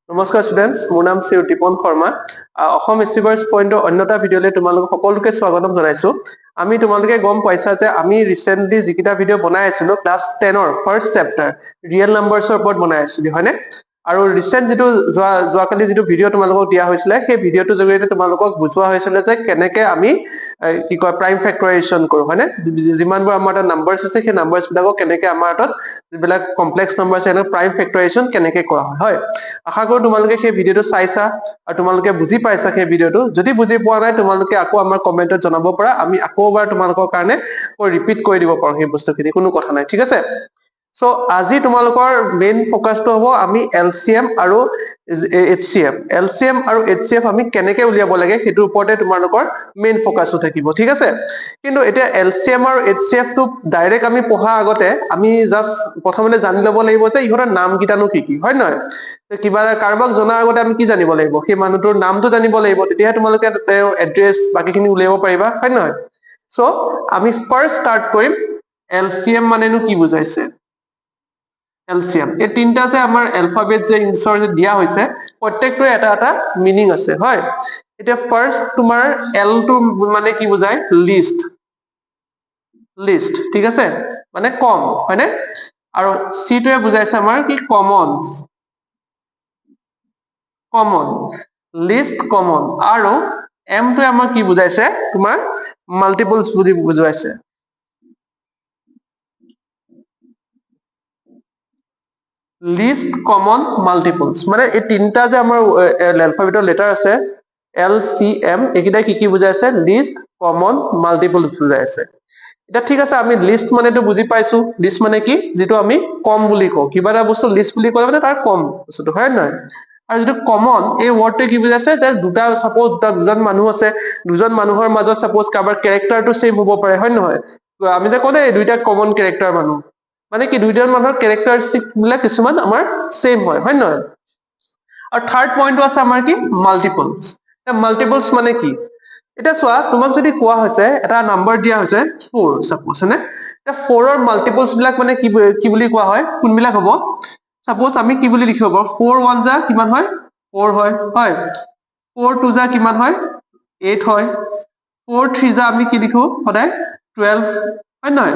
নমস্কাৰ ষ্টুডেন্টস, মোৰ নাম শ্ৰী টিপন শৰ্মা। অসম এচিভাৰ্ছ পইণ্টৰ অন্যটা ভিডিঅ'লৈ তোমালোক সকলোকে স্বাগতম জনাইছো। আমি তোমালোকে গম পাইছা যে আমি ৰিসেন্টলি যিকিটা ভিডিঅ' বনাই আছিলো ক্লাছ 10ৰ ফাৰ্ষ্ট চেপ্টাৰ ৰিয়েল নাম্বাৰছৰ ওপৰত বনাই আছিলো, হয়নে? আৰু ৰিসেন্ট যিটো যোৱাকালি যিটো ভিডিঅ' তোমালোকক দিয়া হৈছিলে সেই ভিডিঅ'টোৰ জৰিয়তে তোমালোকক বুজোৱা হৈছিলে যে কেনেকে আমি কি কয় প্ৰাইম ফেক্টৰাইজেশ্যন কৰো, হয়নে? যিমানবোৰ আমাৰ তাত নাম্বাৰছ আছে সেই নাম্বাৰছ বিলাকক কেনেকে আমাৰ তাত যিবিলাক কমপ্লেক্স নাম্বাৰ আছে প্ৰাইম ফেক্টৰাইজেশ্যন কেনেকে কৰা হয়। আশা কৰো তোমালোকে সেই ভিডিঅ'টো চাইছা আৰু তোমালোকে বুজি পাইছা সেই ভিডিঅ'টো। যদি বুজি পোৱা নাই তোমালোকে আকৌ আমাৰ কমেন্টত জনাব পাৰা, আমি আকৌ এবাৰ তোমালোকৰ কাৰণে ৰিপিট কৰি দিব পাৰো সেই বস্তুখিনি, কোনো কথা নাই, ঠিক আছে? সো আজি তোমালোকৰ মেইন ফোকাসটো হ'ব আমি এলসিএম আৰু এইচসিএফ। এলসিএম আৰু এইচসিএফ আমি কেনেকে উলিয়াব লাগে সেইটোৰ ওপৰতে তোমালোকৰ মেইন ফোকাসটো থাকিব, ঠিক আছে? কিন্তু এতিয়া এলসিএম আৰু এইচসিএফ টো ডাইৰেক্ট আমি পঢ়াৰ আগতে আমি জাস্ট প্ৰথমতে জানি ল'ব লাগিব যে ইহঁতৰ নাম কিটানো কি কি, হয় নহয়? কিবা কাৰোবাক জনাৰ আগতে আমি কি জানিব লাগিব? সেই মানুহটোৰ নামটো জানিব লাগিব, তেতিয়াহে তোমালোকে তেওঁৰ এড্ৰেছ বাকিখিনি উলিয়াব পাৰিবা, হয় নহয়? সো আমি ফাৰ্ষ্ট ষ্টাৰ্ট কৰিম এলসিএম মানেনো কি বুজাইছে। এলসিএম এই তিনটা যে আমাৰ এলফাবেট যে ইংলিছৰ যে দিয়া হৈছে প্ৰত্যেকটোৰে এটা এটা মিনিং আছে, হয়? এতিয়া ফাৰ্ষ্ট তোমাৰ এল টো মানে কি বুজায়? লিষ্ট। লিষ্ট, ঠিক আছে? মানে কম, হয়নে? আৰু সি টোৱে বুজাইছে আমাৰ কি? কমন। Common, list common. আৰু এম টোৱে আমাৰ কি বুজাইছে? তোমাৰ মাল্টিপলছ বুজাইছে। লিষ্ট কমন মাল্টিপলছ মানে এই তিনটা যে আমাৰ এলফাবেটৰ লেটাৰ আছে এল চি এম, এইকেইটাই কি কি বুজাইছে? লিষ্ট কমন মাল্টিপলছ বুজাইছে। এতিয়া ঠিক আছে, আমি লিষ্ট মানেটো বুজি পাইছো। লিষ্ট মানে কি? যিটো আমি কম বুলি কওঁ, কিবা এটা বস্তু লিষ্ট বুলি ক'লে মানে তাৰ কম বস্তুটো, হয় নহয়? আৰু যিটো কমন এই ৱৰ্ডটোৱে কি বুজাইছে? যে দুটা সাপোজ দুজন মানুহ আছে, দুজন মানুহৰ মাজত সাপোজ কাৰোবাৰ কেৰেক্টাৰটো সেম হ'ব পাৰে, হয় নহয়? আমি যে কওঁ এই দুইটা কমন কেৰেক্টাৰ মানুহ, মানে কি দুইজন মানুহৰ কেৰেক্টাৰিষ্টিক বিলাক কিছুমান আমাৰ সেম হয়, হয় নহয়? আৰু থাৰ্ড পইণ্টটো আছে আমাৰ কি? মাল্টিপলছ। মাল্টিপলছ মানে কি? এতিয়া চোৱা, তোমাক যদি কোৱা হৈছে এটা নাম্বাৰ দিয়া হৈছে 4 সাপোজ, হয়নে? এতিয়া 4ৰ মাল্টিপলছ বিলাক মানে কি বুলি কোৱা হয়? কোনবিলাক হ'ব? সাপোজ আমি কি বুলি লিখিব পাৰো? 4 1 যা কিমান হয়? 4 হয়, হয়? 4 2 যা কিমান হয়? 8 হয়। 4 3 যা আমি কি লিখো সদায়? 12, হয় নহয়?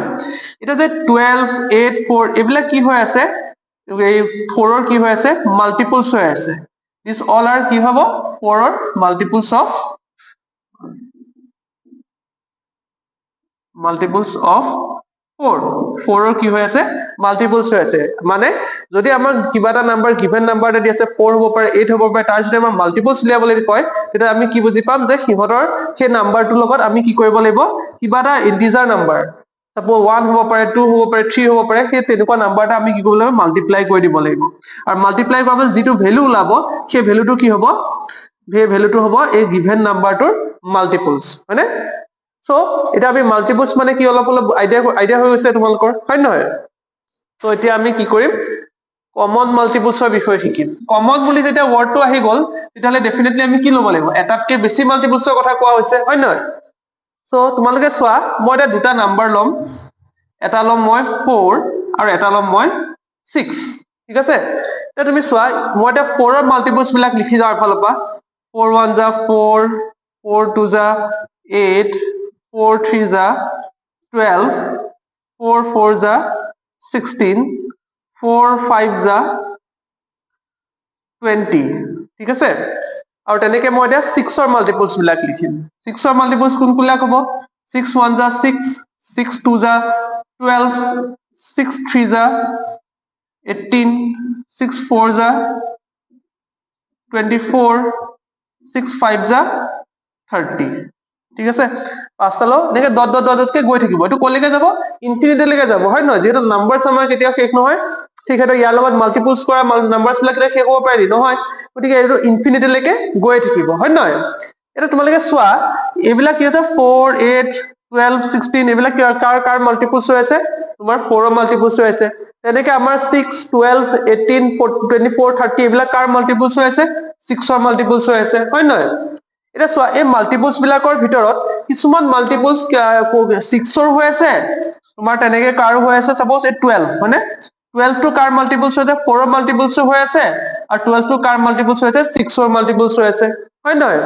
এতিয়া যে 12 8 4 এইবিলাক কি হৈ আছে? এই 4ৰ কি হৈ আছে? মাল্টিপলছ হৈ আছে। দিস অল আৰ কি হ'ব? 4ৰ মাল্টিপলছ অফ 4। 4ৰ কি হৈ আছে? মাল্টিপলছ হৈ আছে। মানে যদি আমাক কিবা এটা নাম্বাৰ গিভেন নাম্বাৰ এটা দি আছে 4 হ'ব পাৰে, 8 হ'ব পাৰে, তাৰ যদি আমাৰ মাল্টিপলছ উলিয়াবলৈ কয় তেতিয়া আমি কি বুজি পাম? যে সিহঁতৰ সেই নাম্বাৰটোৰ লগত আমি কি কৰিব লাগিব? কিবা এটা ইন্টিজাৰ নাম্বাৰ, সাপোজ 1 হ'ব পাৰে, 2 হ'ব পাৰে, 3 হ'ব পাৰে, সেই তেনেকুৱা নাম্বাৰ এটা আমি কি কৰিব লাগিব? মাল্টিপ্লাই কৰি দিব লাগিব। আৰু মাল্টিপ্লাই কৰাৰ পাছত যিটো ভেলু ওলাব সেই ভেলুটো কি হ'ব? সেই ভেলুটো হ'ব এই গিভেন নাম্বাৰটোৰ মাল্টিপলছ, হয়নে? সো এতিয়া আমি মাল্টিপলছ মানে কি অলপ অলপ আইডিয়া হৈ গৈছে তোমালোকৰ, হয় নহয়? সো এতিয়া আমি কি কৰিম? কমন মাল্টিপলছৰ বিষয়ে শিকিম। কমন বুলি যেতিয়া ৱৰ্ডটো আহি গ'ল তেতিয়াহ'লে ডেফিনেটলি আমি কি ল'ব লাগিব? এটাতকে বেছি মাল্টিপলছৰ কথা কোৱা হৈছে, হয় নহয়? সো তোমালোকে চোৱা, মই এতিয়া দুটা নাম্বাৰ ল'ম, এটা ল'ম মই 4 আৰু এটা ল'ম মই 6, ঠিক আছে? এতিয়া তুমি চোৱা, মই এতিয়া 4ৰ মাল্টিপলছ বিলাক লিখি যাওঁ এফালৰ পৰা। 4 1 যা 4, 4 2 যা 8, 4 3 যা 12, 4 4 যা 16, 4 5 যা 20, ঠিক আছে? আৰু তেনেকে মই এতিয়া 6ৰ মাল্টিপলছ বিলাক লিখিম। 6ৰ মাল্টিপলছ কোনবিলাক হ'ব? 6 1 যা 6, 6 2 যা 12, 6 3 যা 18, 6 4 যা 24, 6 5 যা 30, ঠিক আছে? পাঁচটালৈ এনেকে ডট ডট ডট ডটকে গৈ থাকিব। এইটো কলৈকে যাব? ইনফিনিটিলৈকে যাব, হয় নহয়? যিহেতু নাম্বাৰছ আমাৰ কেতিয়াও শেষ নহয়, ঠিক সেইটো ইয়াৰ লগত মাল্টিপলছ কৰা নাম্বাৰছ বিলাক শেষ হ'ব পাৰে নহয়? গতিকে এইটো ইনফিনিটিলৈকে গৈ থাকিব, হয় নহয়? এতিয়া তোমালোকে চোৱা, এইবিলাক কি হৈছে? 4 8 12 16 এইবিলাক কাৰ মাল্টিপলছ হৈ আছে? তোমাৰ 4ৰ মাল্টিপলছ হৈ আছে। তেনেকে আমাৰ 6 12 18 24 30 এইবিলাক কাৰ মাল্টিপলছ হৈ আছে? 6ৰ মাল্টিপলছ হৈ আছে, হয় নহয়? এতিয়া চোৱা, এই মাল্টিপলছ বিলাকৰ ভিতৰত কিছুমান মাল্টিপলছ 6ৰ হৈ আছে, তোমাৰ তেনেকে কাৰো হৈ আছে, সাপোজ এই 12, হয়নে? 12 টো কাৰ মাল্টিপলছ হৈ আছে 4 ৰ মাল্টিপলছ হৈ আছে আৰু 12 টো কাৰ মাল্টিপলছ হৈ আছে 6 ৰ মাল্টিপলছ হৈ আছে হয় নহয়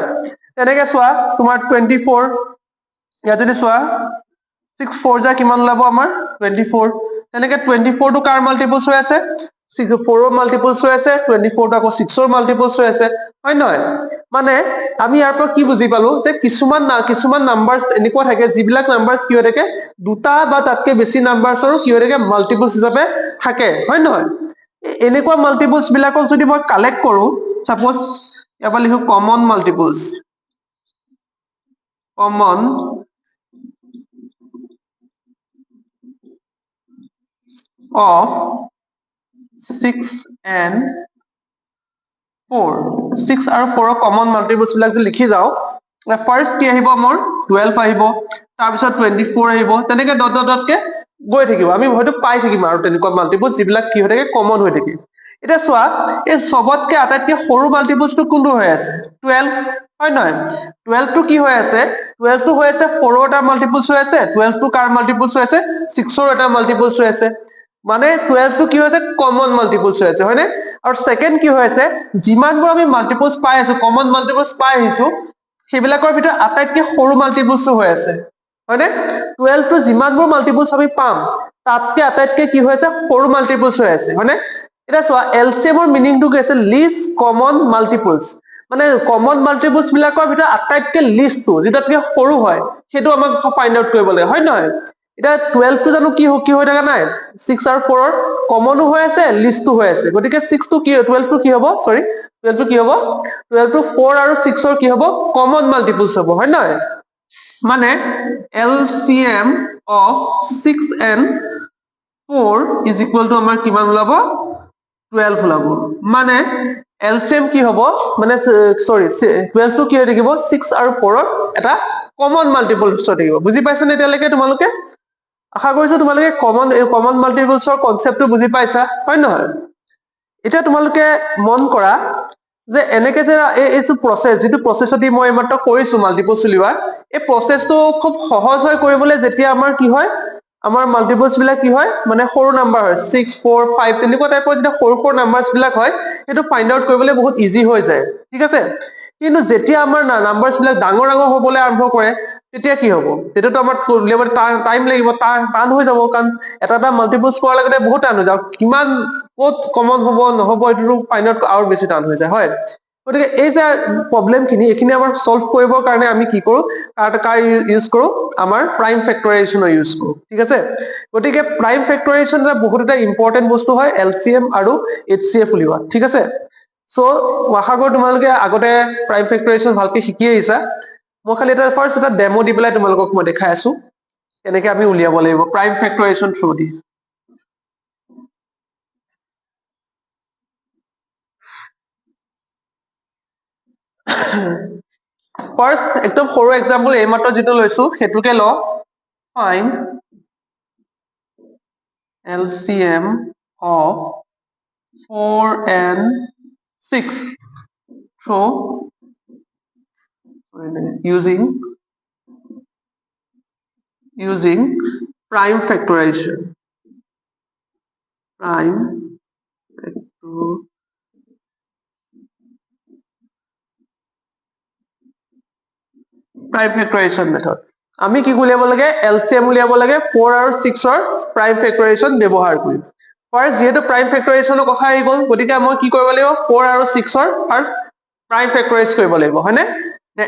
তেনেকে চোৱা তোমাৰ 24 ইয়াত যদি চোৱা 6 4 যা কিমান ওলাব আমাৰ 24 তেনেকে 24 টো কাৰ মাল্টিপলছ হৈ আছে 4 ৰ মাল্টিপলছ হৈ আছে 24 টো আকৌ 6 ৰ মাল্টিপলছ হৈ আছে হয় নহয় মানে আমি ইয়াৰ পৰা কি বুজি পালো যে কিছুমান নাম্বাৰছ এনেকুৱা থাকে যিবিলাক নাম্বাৰছ কি হৈ থাকে দুটা বা তাতকে বেছি নাম্বাৰছৰ কি হৈ থাকে মাল্টিপলছ হিচাপে থাকে হয় নহয় এনেকুৱা মাল্টিপলছ বিলাকক যদি মই কালেক্ট কৰো সাপোজ ইয়াৰ পৰা লিখো কমন মাল্টিপলছ কমন of 6 and 4 6 আৰু 4 ৰ কমন মাল্টিপলছ বিলাক যদি লিখি যাও ফাৰ্স্ট কি আহিব মোৰ 12 আহিব তাৰপিছত 24 আহিব তেনেকে ডট ডট ডটকে গৈ থাকিব আমি হয়তো পাই থাকিম আৰু তেনেকুৱা মাল্টিপলছ যিবিলাক কি হৈ থাকে কমন হৈ থাকে এটা চোৱা এই সবতকে আটাইতকে সৰু মাল্টিপলছটো কোনটো হৈ আছে 12 হয় নহয় 12 টো কি হৈ আছে 12 টো হৈ আছে 4 ৰ এটা মাল্টিপলছ হৈ আছে 12 টো কাৰ মাল্টিপলছ হৈ আছে 6 ৰ এটা মাল্টিপলছ হৈ আছে মানে 12 টো কি হৈ আছে কমন মাল্টিপলছ হৈ আছে হয়নে আৰু সেকেন্ড কি হৈ আছে যিমানবোৰ আমি মাল্টিপলছ পাই আছো কমন মাল্টিপলছ পাই আহিছো সেইবিলাকৰ ভিতৰত আটাইতকে সৰু মাল্টিপলছটো হৈ আছে হয়নে 12 টো যিমানবোৰ মাল্টিপলছ আমি পাম তাতকে আটাইতকে কি হৈ আছে সৰু মাল্টিপলছ হৈ আছে হয়নে এটা চোৱা এলচিএমৰ মিনিংটো কি আছে লিষ্ট কমন মাল্টিপলছ মানে কমন মাল্টিপলছ বিলাকৰ ভিতৰত আটাইতকে লিষ্টটো যেটাতকে সৰু হয় সেইটো আমাক ফাইন্ড আউট কৰিব লাগে হয় নহয় এটা 12 টো জানো কি হৈ থকা নাই 6 আৰু 4 ৰ কমনো হৈ আছে লিষ্টটো হৈ আছে গতিকে 6 টো কি 12 টো কি হ'ব সৰি 12 টো কি হ'ব 12 টো 4 আৰু 6 ৰ কি হ'ব কমন মাল্টিপলছ হ'ব হয় নহয় মানে LCM of 6 and 4 is equal to আমাৰ কিমান ওলাব 12 ওলাব মানে LCM কি হ'ব মানে সৰি 12 টো কি হৈ থাকিব 6 আৰু 4 ৰ এটা কমন মাল্টিপলছ হৈ থাকিব বুজি পাইছানে এতিয়ালৈকে তোমালোকে আশা কৰিছো তোমালোকে কমন মাল্টিপলছৰ কনসেপ্টটো বুজি পাইছা হয় নহয় এতিয়া তোমালোকে মন কৰা যে এনেকে যে এই প্ৰসেস যিটো প্ৰসেসতি মই এইমাত্ৰ কৰিছো মাল্টিপলছ উলিওৱা এই প্ৰসেসটো খুব সহজ হৈ কৰিবলৈ যেতিয়া আমাৰ কি হয় আমাৰ মাল্টিপলছ বিলাক কি হয় মানে সৰু নাম্বাৰ হয় 6 4 5 তেনেকুৱা টাইপৰ যেতিয়া সৰু নাম্বাৰছ বিলাক হয় সেইটো ফাইন্ড আউট কৰিবলৈ বহুত ইজি হৈ যায় ঠিক আছে কিন্তু যেতিয়া আমাৰ নাম্বাৰছ বিলাক ডাঙৰ হ'বলৈ আৰম্ভ কৰে তেতিয়া কি হ'ব তেতিয়াতো আমাৰ উলিয়াবলৈ টাইম লাগিব টান হৈ যাব কাৰণ এটা মাল্টিপলছ কৰাৰ লগতে বহুত টান হৈ যাব কিমান ক'ত কমন হ'ব নহ'ব এইটো ফাইন্ড আউট আৰু বেছি টান হৈ যায় হয় গতিকে এই যে প্ৰবলেম খিনি এইখিনি আমাৰ সলভ কৰিবৰ কাৰণে আমি কি কৰো কাৰ ইউজ কৰো আমাৰ প্ৰাইম ফেক্টৰাইজেশ্যনৰ ইউজ কৰো ঠিক আছে গতিকে প্ৰাইম ফেক্টৰাইজেশ্যন এটা বহুত এটা ইম্পৰ্টেন্ট বস্তু হয় LCM আৰু HCF উলিওৱা ঠিক আছে সো আশা কৰো তোমালোকে আগতে প্ৰাইম ফেক্টৰাইজেশ্যন ভালকে শিকি আহিছা মই খালি এটা ফাৰ্স্ট এটা ডেমো দি পেলাই তোমালোকক মই দেখাই আছো কেনেকে আমি উলিয়াব লাগিব প্ৰাইম ফেক্টৰাইজেশ্যন থ্ৰু দি ফাৰ্স্ট একদম সৰু এক্সাম্পল এইমাত্ৰ যিটো লৈছো সেইটোকে ল find LCM of 4 and 6 so using prime factorization prime factorization method আমি কি উলিয়াব লাগে LCM উলিয়াব লাগে 4 আৰু 6 ৰ prime factorization ব্যৱহাৰ কৰি ফাৰ্স্ট যেহেতু prime factorization ৰ কথা আহি গ'ল গতিকে মই কি কৰিব লাগিব 4 আৰু 6 ৰ ফাৰ্স্ট prime factorize কৰিব লাগিব হয়নে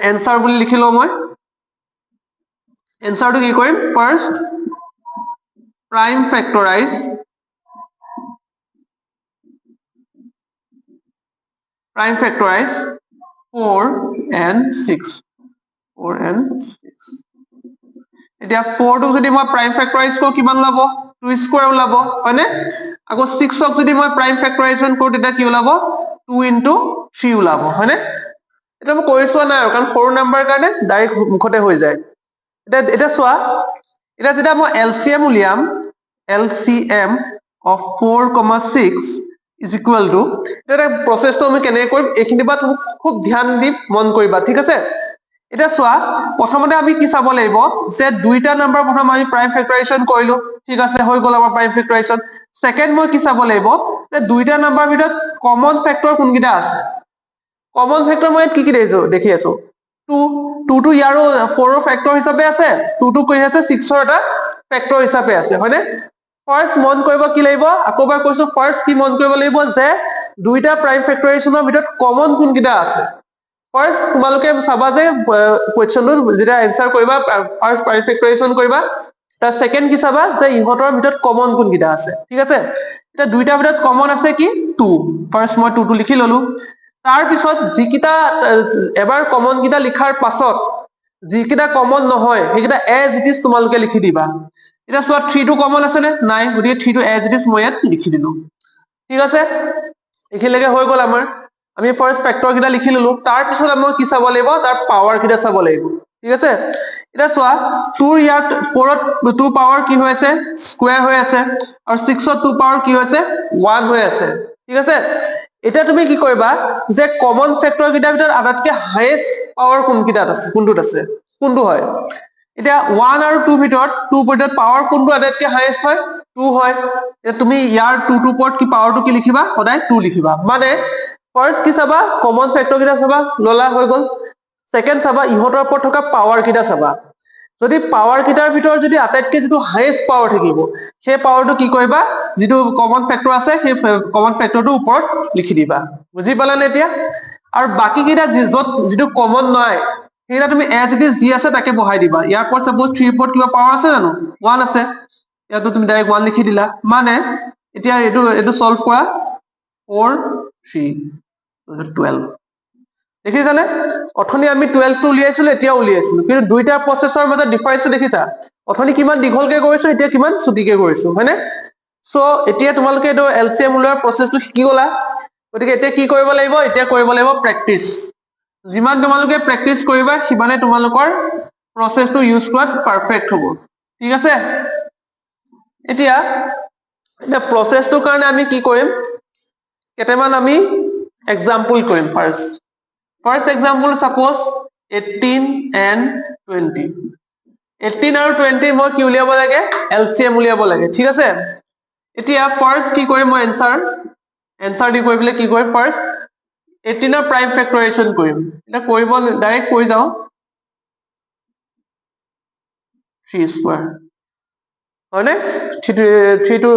এনসাৰ বুলি লিখি লওঁ মই এনসাৰটো কি কৰিম first prime factorize 4 and 6 4 and 6 এতিয়া 4 টোক যদি মই প্ৰাইম ফেক্টৰাইজ কৰো কিমান ওলাব 2 স্কয়াৰ ওলাব হয়নে আকৌ 6 ক যদি মই প্ৰাইম ফেক্টৰাইজেশ্যন কৰো তেতিয়া কি ওলাব 2 into 3 ওলাব হয়নে এটা মই কৰিছোৱা নাই কাৰণ সৰু নাম্বাৰ কাৰণে ডাইৰেক্ট মুখতে হৈ যায় এটা চোৱা এটা যেতিয়া মই LCM উলিয়াম LCM of 4, 6 is equal to এটা প্ৰসেসটো আমি কেনেকৈ কৰিম এইখিনি বাত খুব ধ্যান দি মন কৰিবা ঠিক আছে এটা চোৱা প্ৰথমতে আমি কি চাব লাগিব যে দুইটা নাম্বাৰ প্ৰথম আমি প্ৰাইম ফেক্টৰাইজেশ্যন কৰিলো ঠিক আছে হৈ গ'ল আমাৰ প্ৰাইম ফেক্টৰাইজেশ্যন সেকেন্ড মই কি চাব লাগিব যে দুইটা নাম্বাৰ ভিতৰত কমন ফেক্টৰ কোনকেইটা আছে কমন ফেক্টৰ মই কি কি দেখি আছো 2 টো ইয়াৰো 4 ৰ ফেক্টৰ হিচাপে আছে 2 টো কৈ আছে 6 ৰ এটা ফেক্টৰ হিচাপে আছে হয়নে ফাৰ্স্ট মন কৰিব কি লাগিব আকৌবাৰ কৈছো ফাৰ্স্ট কি মন কৰিব লাগিব যে দুইটা প্ৰাইম ফেক্টৰাইজেশ্যনৰ ভিতৰত কমন কোনকেইটা আছে ফাৰ্স্ট তোমালোকে চাবা যে কোৱেশ্চনটো যেটা আনসাৰ কৰিবা ফাৰ্স্ট প্ৰাইম ফেক্টৰাইজেশ্যন কৰিবা তাৰ সেকেন্ড কি চাবা যে ইহতৰ ভিতৰত কমন কোনকেইটা আছে ঠিক আছে এটা দুইটা ভিতৰত কমন আছে কি 2 ফাৰ্স্ট মই 2 টো লিখি ললো তাৰ পিছত যিকিটা এবাৰ কমন কিটা লিখাৰ পাছত যিকিটা কমন নহয় সেইকিটা এজ ইট ইজ তোমালোকে লিখি দিবা এটা সোৱা 3 টো কমন আছে নে নাই গতিকে 3 টো এজ ইট ইজ মই ইয়াত লিখি দিলো ঠিক আছে এখিলৈকে হৈ গল আমাৰ আমি ফাৰ্স্ট ফেক্টৰ কিটা লিখি ললো তাৰ পিছত আমি কি চাব লাগিব তাৰ পাৱাৰ কিটা চাব লাগিব ঠিক আছে এটা সোৱা 2 ইয়াত 4 ত 2 পাৱাৰ কি হৈ আছে স্কয়াৰ হৈ আছে আৰু 6 ত 2 পাৱাৰ কি হৈছে 1 হৈ আছে ঠিক আছে এটা তুমি কি কৰিবা যে কমন ফেক্টৰ কিটাৰ ভিতৰত আটাইতকৈ হাইয়েস্ট পাৱাৰ কোনকিটাত আছে কোনটোত আছে কোনটো হয় এতিয়া 1 আৰু 2 ভিতৰত 2 ভিতৰত পাৱাৰ কোনটো আটাইতকৈ হাইয়েস্ট হয় 2 হয় এতিয়া তুমি ইয়াৰ 2 টো ওপৰত কি পাৱাৰটো কি লিখিবা সদায় 2 লিখিবা মানে ফাৰ্স্ট কি চাবা কমন ফেক্টৰ কিটা চাবা ললা হৈ গল সেকেন্ড চাবা ইহতৰ ওপৰত থকা পাৱাৰ কিটা চাবা যদি পাৱাৰ কিটাৰ ভিতৰত যদি আটাইতকৈ যেটো হাইয়েস্ট পাৱাৰ থাকিব সেই পাৱাৰটো কি কৰিবা যেটো কমন ফেক্টৰ আছে সেই কমন ফেক্টৰটো ওপৰত লিখি দিবা বুজি পালানে এতিয়া আৰু বাকি কিটা যত যেটো কমন নাই সেইটা তুমি এজ ইট ইজ যি আছে তাকে বহাই দিবা ইয়াৰ ওপৰত সাপোজ 3 ওপৰত কিবা পাৱাৰ আছে জানো 1 আছে ইয়াতো তুমি ডাইৰেক্ট 1 লিখি দিলা মানে এতিয়া এটো সলভ কৰা 4 3 12 দেখিছানে অথনি আমি 12 টো উলিয়াইছিলো এতিয়া উলিয়াইছিলো কিন্তু দুইটা প্ৰসেসৰ মাজত ডিফাৰেন্সটো দেখিছা অথনি কিমান দীঘলকে কৰিছো এতিয়া কিমান ছুটিকে কৰিছো হয়নে সো এতিয়া তোমালোকে এটো এলসিএম উলিওৱাৰ প্ৰসেসটো শিকি গলা গতিকে এতিয়া কি কৰিব লাগিব এতিয়া কৰিব লাগিব প্ৰেক্টিস যিমান তোমালোকে প্ৰেক্টিস কৰিবা সিমানে তোমালোকৰ প্ৰসেসটো ইউজ কৰাত পাৰফেক্ট হ'ব ঠিক আছে এতিয়া প্ৰসেসটোৰ কাৰণে আমি কি কৰিম কেটামান আমি এক্সাম্পল কৰিম ফাৰ্স্ট এক্সাম্পল সাপোজ 18 and 20 18 আৰু 20 মই কি উলিয়াব লাগে এলসিএম উলিয়াব লাগে ঠিক আছে এতিয়া ফাৰ্স্ট কি কৰিম মই এনসাৰ দি কৰিবলৈ কি কৰিম ফাৰ্স্ট 18 ৰ প্ৰাইম ফেক্টৰাইজেশ্যন কৰিম এটা কৰিব ডাইৰেক্ট কৰি যাও 3 স্কয়াৰ হয়নে 3 to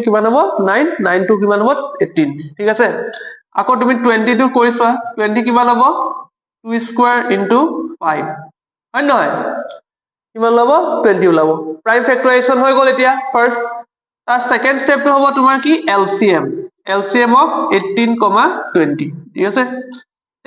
কিমান হ'ব 9 9 to কিমান হ'ব 18 ঠিক আছে আকৌ তুমি 20 টো কৰিছোৱা 20 কিমান হ'ব 2 স্কয়াৰ into 5 হয় নহয় কিমান লব 20 ওলাব প্ৰাইম ফেক্টৰাইজেশ্যন হৈ গল এতিয়া ফাৰ্স্ট তাৰ সেকেন্ড স্টেপটো হ'ব তোমাৰ কি LCM of 18, 20 ঠিক আছে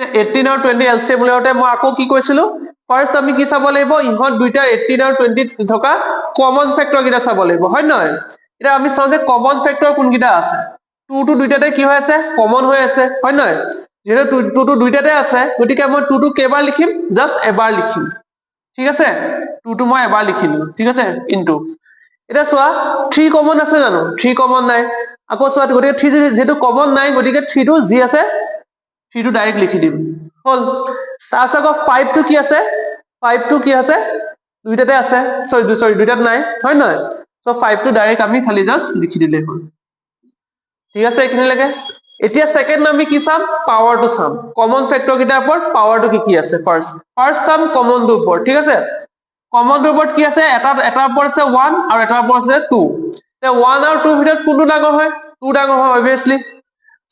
18 আৰু 20 LCM উলিয়াওতে মই আকৌ কি কৈছিলো ফাৰ্স্ট আমি কি চাব লাগিব ইহত দুইটা 18 আৰু 20 থকা কমন ফেক্টৰ কিটা চাব লাগিব হয় নহয় এটা আমি চাও যে কমন ফেক্টৰ কোনকিটা আছে 2 টো দুইটাতে কি হৈ আছে কমন হৈ আছে হয় নহয় যেহেতু 2 টো দুইটাতে আছে গতিকে মই 2 টো কেবাৰ লিখিম জাস্ট এবাৰ লিখিম ঠিক আছে 2 টো মই এবাৰ লিখিলো ঠিক আছে ইনটু এটা সোৱা 3 কমন আছে জানো 3 কমন নাই আকৌ সোৱা গতিকে 3 যেহেতু কমন নাই গতিকে 3 টো যি আছে 3 টো ডাইৰেক্ট লিখি দিম হল তাৰছত আকৌ 5 টো কি আছে 5 টো কি আছে দুইটাতে আছে সৰি দুইটাত নাই হয় নহয় সো 5 টো ডাইৰেক্ট আমি খালি জাস্ট লিখি দিলে হল ঠিক আছে এখিনিলৈকে এতিয়া সেকেন্ড আমি কি চাম পাৱাৰটো চাম কমন ফেক্টৰ কিটাৰ ওপৰত পাৱাৰটো কি আছে ফাৰ্স্ট চাম কমনটোৰ ওপৰত ঠিক আছে কমনটোৰ ওপৰত কি আছে এটাৰ ওপৰত আছে 1 আৰু এটাৰ ওপৰত আছে 2 তে 1 আৰু 2 ভিতৰত কোনটো ডাঙৰ হয় 2 ডাঙৰ হয় obviously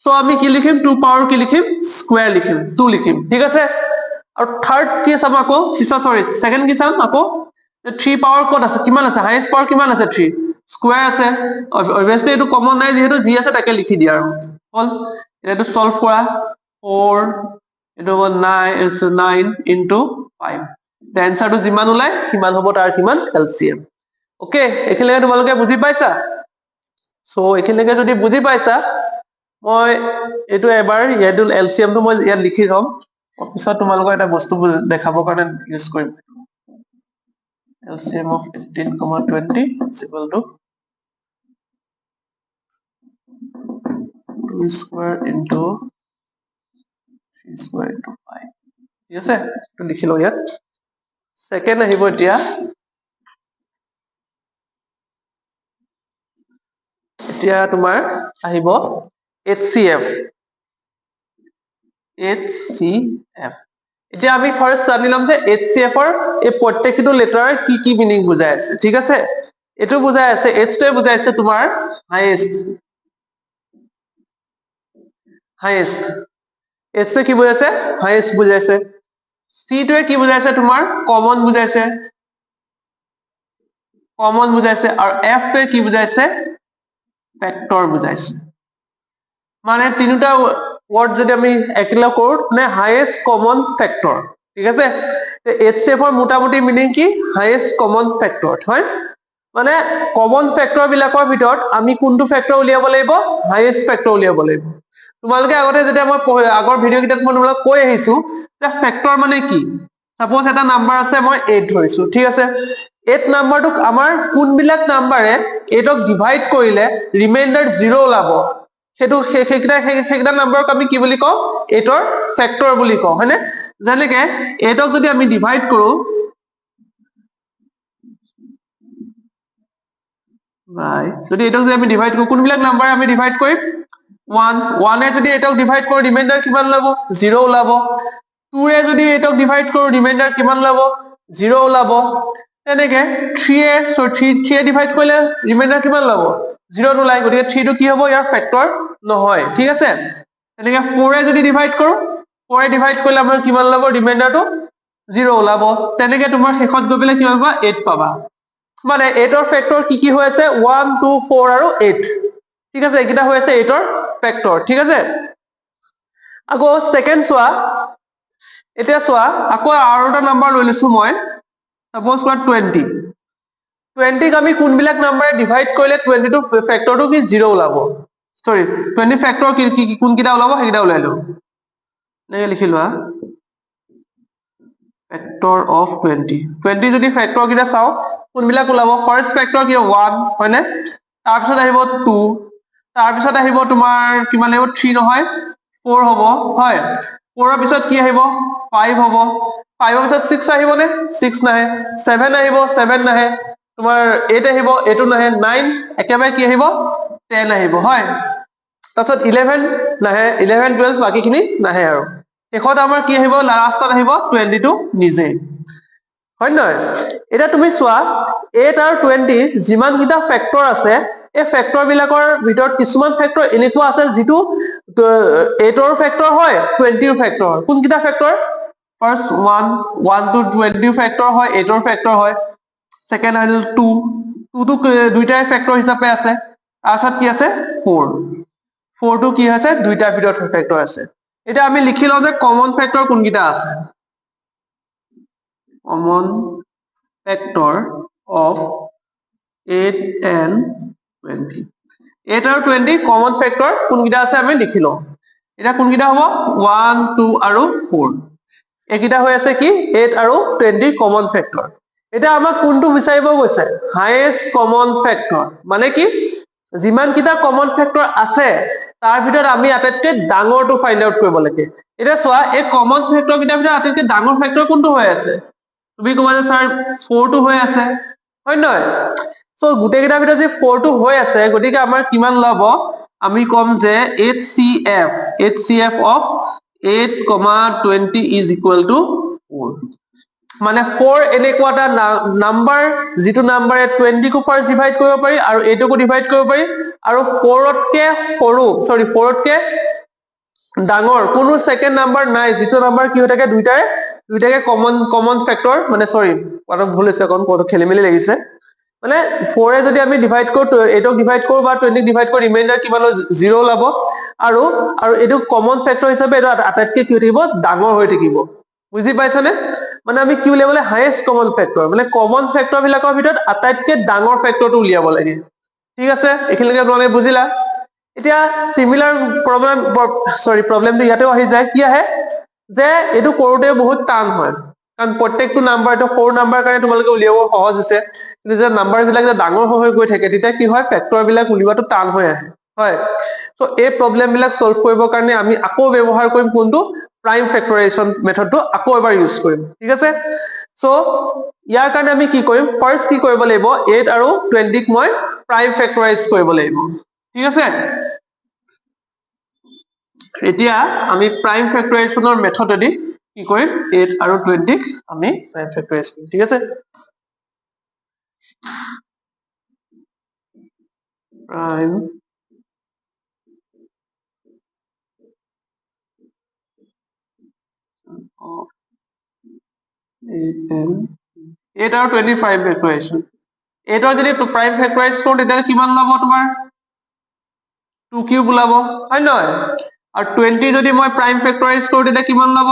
সো আমি কি লিখিম 2 পাৱাৰ কি লিখিম স্কয়াৰ লিখিম 2 লিখিম ঠিক আছে আৰু থাৰ্ড কি চাম আকৌ সৰি সেকেন্ড কি চাম আকৌ 3 পাৱাৰ কত আছে কিমান আছে হাইয়েস্ট পাৱাৰ কিমান আছে 3 স্কয়াৰ আছে obviously এটো কমন নাই যেহেতু যি আছে তাকে লিখি দিয়া আৰু হল এটো সলভ কৰা 4 এটো 9 into 5 the answer to যিমান ওলাই সিমান হ'ব তাৰ কিমান LCM ওকে এখিলৈকে তোমালোকে বুজি পাইছা সো এখিলৈকে যদি বুজি পাইছা মই এটো এবাৰ ইয়াটো LCM টো মই ইয়াত লিখি থম পিছত তোমালোকৰ এটা বস্তু দেখাবৰ কাৰণে ইউজ কৰিম LCM of 18, 20 is equal to 2 square into 3 square into 5 ঠিক আছে তো লিখি লও ইয়াত সেকেন্ড আহিব এতিয়া এতিয়া তোমাৰ আহিব HCF এতিয়া আমি ফাৰ্স্ট জানি লম যে HCF ৰ এই প্ৰত্যেকটো লেটাৰ কি মিনিং বুজাই আছে ঠিক আছে এটো বুজাই আছে H টোৱে বুজাইছে তোমাৰ হাইয়েস্ট H টোৱে কি বুজাইছে হাইয়েস্ট বুজাইছে C টোৱে কি বুজাইছে তোমাৰ কমন বুজাইছে আৰু F টোৱে কি বুজাইছে ফেক্টৰ বুজাইছে মানে তিনিটা ওয়াৰ্ড যদি আমি একেলগ কৰো মানে হাইয়েস্ট কমন ফেক্টৰ ঠিক আছে HCF ৰ মোটামুটি মিনিং কি হাইয়েস্ট কমন ফেক্টৰ হয় মানে কমন ফেক্টৰ বিলাকৰ ভিতৰত আমি কোনটো ফেক্টৰ উলিয়াব লাগিব হাইয়েস্ট ফেক্টৰ উলিয়াব লাগিব তোমালোকে আগতে যেতিয়া মই আগৰ ভিডিও কিটাত মই তোমালোকক কৈ আহিছো যে ফেক্টৰ মানে কি সাপোজ এটা নাম্বাৰ আছে মই 8 ধৰিছো ঠিক আছে 8 নাম্বাৰটোক আমাৰ কোনবিলাক নাম্বাৰে 8ক ডিভাইড কৰিলে ৰিমাইন্ডাৰ 0 ওলাব সেটো সেইকেইটা নাম্বাৰক আমি কি বুলি কওঁ 8ৰ ফেক্টৰ বুলি কওঁ হয়নে যেনেকে 8ক যদি আমি ডিভাইড কৰো যদি 8ক যদি আমি ডিভাইড কৰো কোনবিলাক নাম্বাৰে আমি ডিভাইড কৰিম 1 এ যদি 8ক ডিভাইড কৰো ৰিমাইন্ডাৰ কিমান ওলাব 0 ওলাব 2 এ যদি 8ক ডিভাইড কৰো ৰিমাইন্ডাৰ কিমান ওলাব 0 ওলাব তেনেকে 3 এ ডিভাইড কৰিলে ৰিমাইন্ডাৰ কিমান ওলাব 0 নোলাই গতিকে 3 টো কি হ'ব ইয়াৰ ফেক্টৰ নহয় ঠিক আছে তেনেকে 4 এ যদি ডিভাইড কৰো 4 এ ডিভাইড কৰিলে আমাৰ কিমান ওলাব ৰিমাইন্ডাৰটো 0 ওলাব তেনেকে তোমাৰ শেষত গৈ পেলাই কিমান পাবা 8 পাবা মানে 8ৰ ফেক্টৰ কি হৈ আছে 1 2 4 আৰু 8 ঠিক আছে এইকিটা হৈ আছে 8ৰ ফেক্টৰ ঠিক আছে আকৌ সেকেন্ড চোৱা এতিয়া চোৱা আকৌ আৰু এটা নাম্বাৰ লৈ লৈছো মই সাপোজ কোৱা 20 ক আমি কোনবিলাক নাম্বাৰে ডিভাইড কৰিলে 20 টো ফেক্টৰটো কি 0 ওলাব সৰি 20 ফেক্টৰ কি কোনকিটা ওলাব সেইকিটা ওলাই লও নে লিখি লোৱা ফেক্টৰ অফ 20 যদি ফেক্টৰ কিটা চাও কোনবিলাক ওলাব ফাৰ্স্ট ফেক্টৰ কি 1 হয়নে তাৰ পিছত আহিব 2 তাৰ পিছত আহিব তোমাৰ কিমান আহিব 3 নহয় 4 হ'ব হয় 4 ৰ পিছত কি আহিব 5 হ'ব 5 ৰ পিছত 6 আহিব নে 6 নাহে 7 আহিব 7 নাহে তোমাৰ 8 আহিব 8 নাহে 9 একেবাৰে কি আহিব 10 আহিব হয় তাৰপিছত 11 নাহে 11 12 বাকিখিনি নাহে আৰু শেষত আমাৰ কি আহিব লাষ্টত আহিব 22 নিজে হয় নহয় এটা তুমি চোৱা 8 আৰু 20 যিমান কিটা ফেক্টৰ আছে এই ফেক্টৰ বিলাকৰ ভিতৰত কিছুমান ফেক্টৰ এনেকুৱা আছে যিটো 8 ৰ ফেক্টৰ হয় 20 ৰ ফেক্টৰ হয় কোনকিটা ফেক্টৰ ফাৰ্স্ট 1 to 20 ফেক্টৰ হয় 8 ৰ ফেক্টৰ হয় সেকেন্ড আহিল 2 টো দুইটাই ফেক্টৰ হিচাপে আছে তাৰপিছত কি আছে 4 টো কি আছে দুইটাৰ ভিতৰত ফেক্টৰ আছে এটা আমি লিখি লও যে কমন ফেক্টৰ কোনকিটা আছে কমন ফেক্টৰ অফ 8 and 20 8 আৰু 20 কমন ফেক্টৰ কোনকিটা আছে আমি লিখি লও এটা কোনকিটা হ'ব 1 2 আৰু 4 একিটা হৈ আছে কি 8 আৰু 20 কমন ফেক্টৰ এটা আমাক কোনটো বিচাৰিব গৈছে হাইয়েস্ট কমন ফেক্টৰ মানে কি যিমান কিটা কমন ফেক্টৰ আছে তাৰ ভিতৰত আমি আটাইতকৈ ডাঙৰটো ফাইন্ড আউট কৰিব লাগে এটা চোৱা এই কমন ফেক্টৰ কিটাৰ ভিতৰত আটাইতকৈ ডাঙৰ ফেক্টৰ কোনটো হৈ আছে তুমি ক'বা যে স্যাৰ 4 টো হৈ আছে হয় নহয় সো গুটে কিটাৰ ভিতৰত যে 4 টো হৈ আছে গতিকে আমাৰ কিমান লাভ আমি কম যে HCF of 8, 20 is equal to 4 মানে 4 এনেকুৱা এটা নাম্বাৰ যিটো নাম্বাৰে 20 কো ফাৰ্স্ট ডিভাইড কৰিব পাৰি আৰু 8 কো ডিভাইড কৰিব পাৰি আৰু 4 তকে সৰু 4 তকে ডাঙৰ কোনো সেকেন্ড নাম্বাৰ নাই যিটো নাম্বাৰ কি হৈ থাকে দুইটাকে কমন ফেক্টৰ মানে সৰি অলপ ভুল হৈছে কোন খেলিমেলি লাগিছে মানে 4 এ যদি আমি ডিভাইড কৰো 8 ক ডিভাইড কৰো বা 20 ক ডিভাইড কৰো ৰিমাইন্ডাৰ কিমান 0 ওলাব আৰু এটো কমন ফেক্টৰ হিচাপে এটা আটাইতকৈ কি থাকিব ডাঙৰ হৈ থাকিব বুজি পাইছানে মানে আমি কি উলিয়াবলে হাইয়েস্ট কমন ফেক্টৰ মানে কমন ফেক্টৰ বিলাকৰ ভিতৰত আটাইতকৈ ডাঙৰ ফেক্টৰটো উলিয়াব লাগে ঠিক আছে এখিলৈকে তোমালোকে বুজিলা এতিয়া সিমিলাৰ প্ৰবলেমটো ইয়াতেও আহি যায় কি আহে যে এটো কৰোতে বহুত টান হয় কাৰণ প্ৰত্যেকটো নাম্বাৰ এটা সৰু নাম্বাৰ কাৰণে তোমালোকে উলিয়াব সহজ হৈছে কিন্তু যে নাম্বাৰ বিলাক যে ডাঙৰ হৈ গৈ থাকে তেতিয়া কি হয় ফেক্টৰ বিলাক উলিওৱাটো টান হৈ আহে হয় সো এই প্ৰবলেম বিলাক সলভ কৰিবৰ কাৰণে আমি আকৌ ব্যৱহাৰ কৰিম কোনটো প্ৰাইম ফেক্টৰাইজেশ্যন মেথডটো আকৌ এবাৰ ইউজ কৰিম ঠিক আছে সো ইয়াৰ কাৰণে আমি কি কৰিম ফাৰ্স্ট কি কৰিব লাগিব 8 আৰু 20 ক মই প্ৰাইম ফেক্টৰাইজ কৰিব লাগিব ঠিক আছে এতিয়া আমি প্ৰাইম ফেক্টৰাইজেশ্যনৰ মেথডেদি কি কৰিম 8 আৰু 20 আমি প্ৰাইম ফেক্টৰাইজ কৰিম ঠিক আছে প্ৰাইম of 8 আৰু 25 ফেক্টৰাইজেশ্যন 8 যদি প্ৰাইম ফেক্টৰাইজ কৰো তেতিয়া কিমান লব তোমাৰ 2 কিউব ওলাব হয় নহয় আৰু 20 যদি মই প্ৰাইম ফেক্টৰাইজ কৰো তেতিয়া কিমান লব